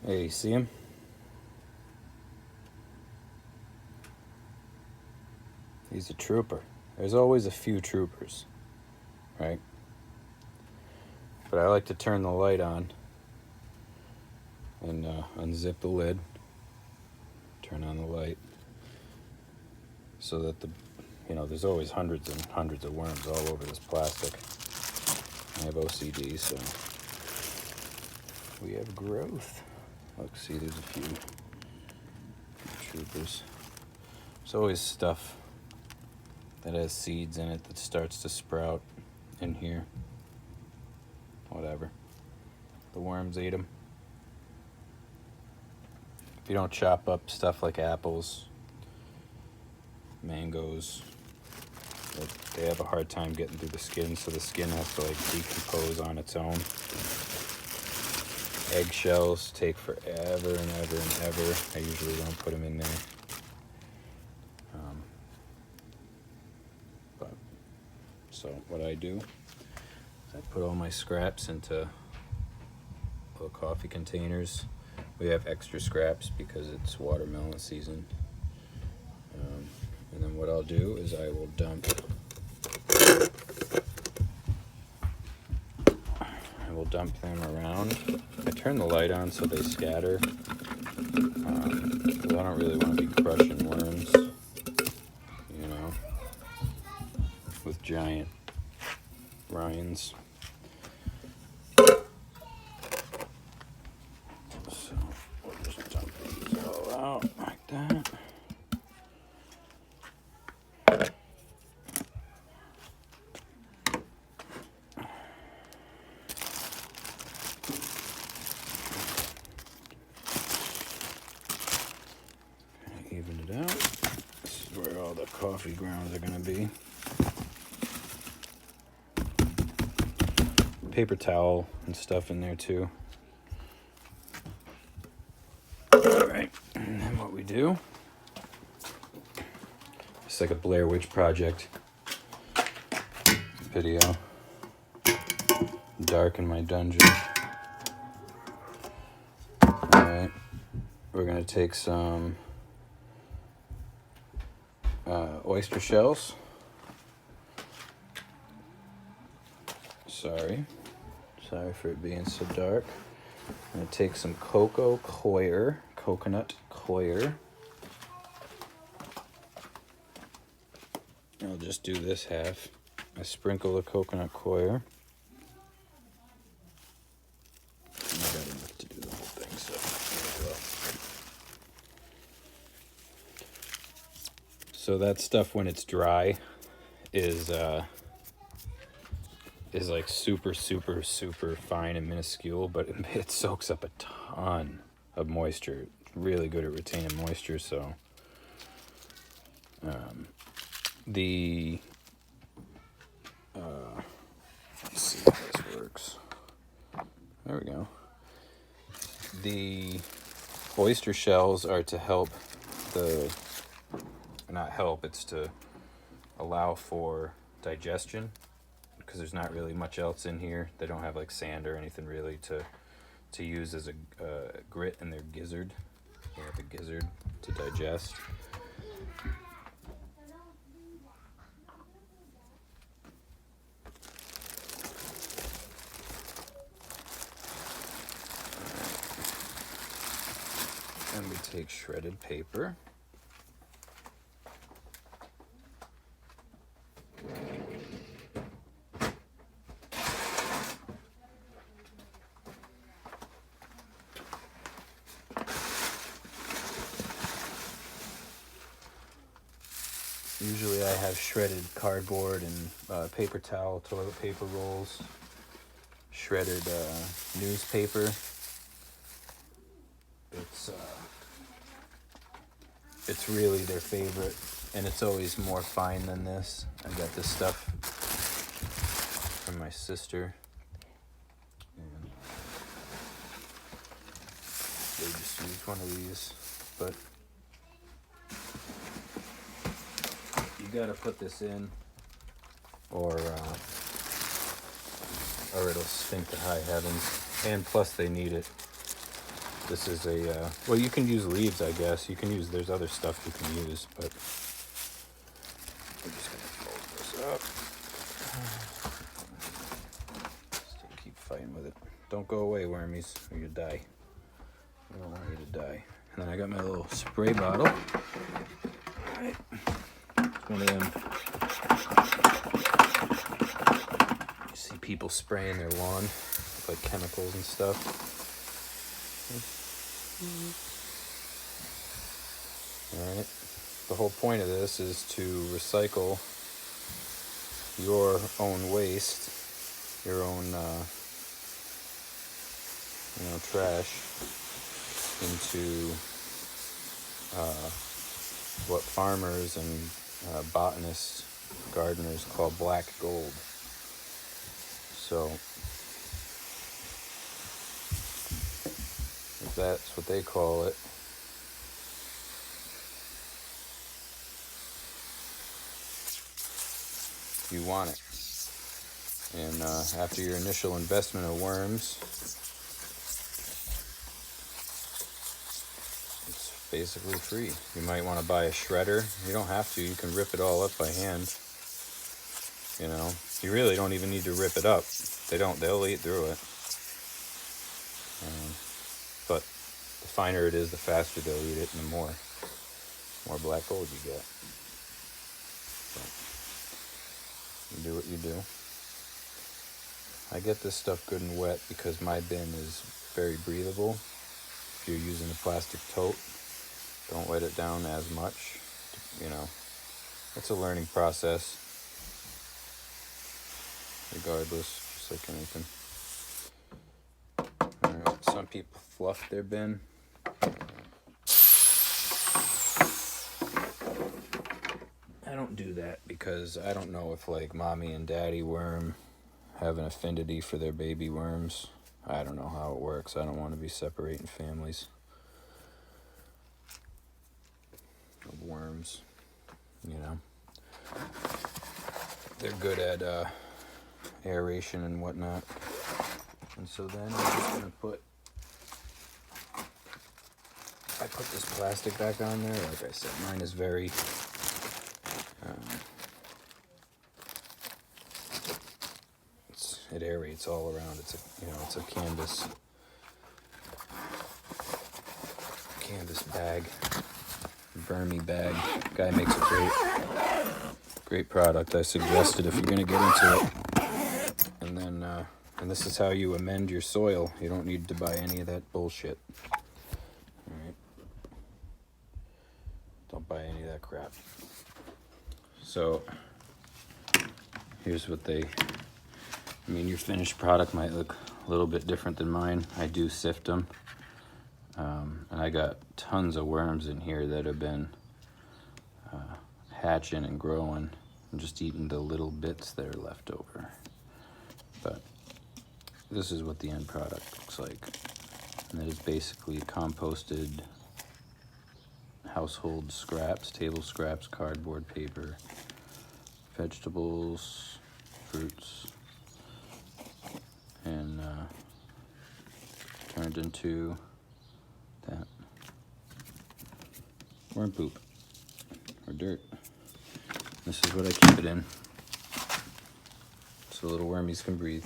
Hey, you see him? He's a trooper. There's always a few troopers, right? But I like to turn the light on and unzip the lid, turn on the light, so that there's always hundreds and hundreds of worms all over this plastic. I have OCD, so we have growth. Look, see, there's a few troopers. There's always stuff that has seeds in it that starts to sprout in here. Whatever. The worms ate them. If you don't chop up stuff like apples, mangoes, they have a hard time getting through the skin, so the skin has to decompose on its own. Eggshells take forever and ever and ever. I usually don't put them in there. So what I do is I put all my scraps into little coffee containers. We have extra scraps because it's watermelon season. And then what I'll do is I will dump them around. I turn the light on so they scatter. Because I don't really want to be crushing worms, with giant rinds. So we'll just dump these all out like that. Even it out. This is where all the coffee grounds are going to be. Paper towel and stuff in there too. Alright, and then what we do, it's like a Blair Witch Project video. Dark in my dungeon. Alright, we're going to take some oyster shells. Sorry for it being so dark. I'm going to take some coconut coir. I'll just do this half. I sprinkle the coconut coir. I got enough to do the whole thing, so there we go. So that stuff, when it's dry, is like super, super, super fine and minuscule, but it soaks up a ton of moisture. It's really good at retaining moisture, so let's see how this works. There we go. The oyster shells are to help it's to allow for digestion, because there's not really much else in here. They don't have sand or anything really to use as a grit in their gizzard. They have a gizzard to digest. And we take shredded paper. Usually I have shredded cardboard and paper towel, toilet paper rolls, shredded newspaper. It's really their favorite, and it's always more fine than this. I got this stuff from my sister, and they just used one of these, but you gotta put this in, or it'll stink to high heavens, and plus they need it This is a, well, you can use leaves, I guess. You can use, there's other stuff you can use, but I'm just gonna fold this up. Still keep fighting with it. Don't go away, wormies, or you die. I don't want you to die. And then I got my little spray bottle. Alright. It's one of them. You see people spraying their lawn with like chemicals and stuff. Alright. The whole point of this is to recycle your own waste, your own trash into what farmers and botanists, gardeners call black gold. So if that's what they call it, you want it. And after your initial investment of worms, it's basically free. You might want to buy a shredder. You don't have to. You can rip it all up by hand. You know, you really don't even need to rip it up. They'll eat through it. But the finer it is, the faster they'll eat it, and the more black gold you get. So, you do what you do. I get this stuff good and wet because my bin is very breathable. If you're using a plastic tote, don't wet it down as much. You know, it's a learning process. Regardless, just like anything. Alright, some people fluff their bin. I don't do that because I don't know if like mommy and daddy worm have an affinity for their baby worms. I don't know how it works. I don't want to be separating families of worms, you know. They're good at aeration and whatnot. And so then I'm just gonna I put this plastic back on there. Like I said, mine is very it aerates all around. It's a canvas bag, Vermi bag. Guy makes a great product. I suggest it if you're gonna get into it. And then and this is how you amend your soil. You don't need to buy any of that bullshit. All right. Don't buy any of that crap. So here's what your finished product might look a little bit different than mine. I do sift them. And I got tons of worms in here that have been hatching and growing. I'm just eating the little bits that are left over. But this is what the end product looks like. And that is basically composted household scraps, table scraps, cardboard, paper, vegetables, fruits, and turned into that worm poop or dirt. This is what I keep it in so little wormies can breathe.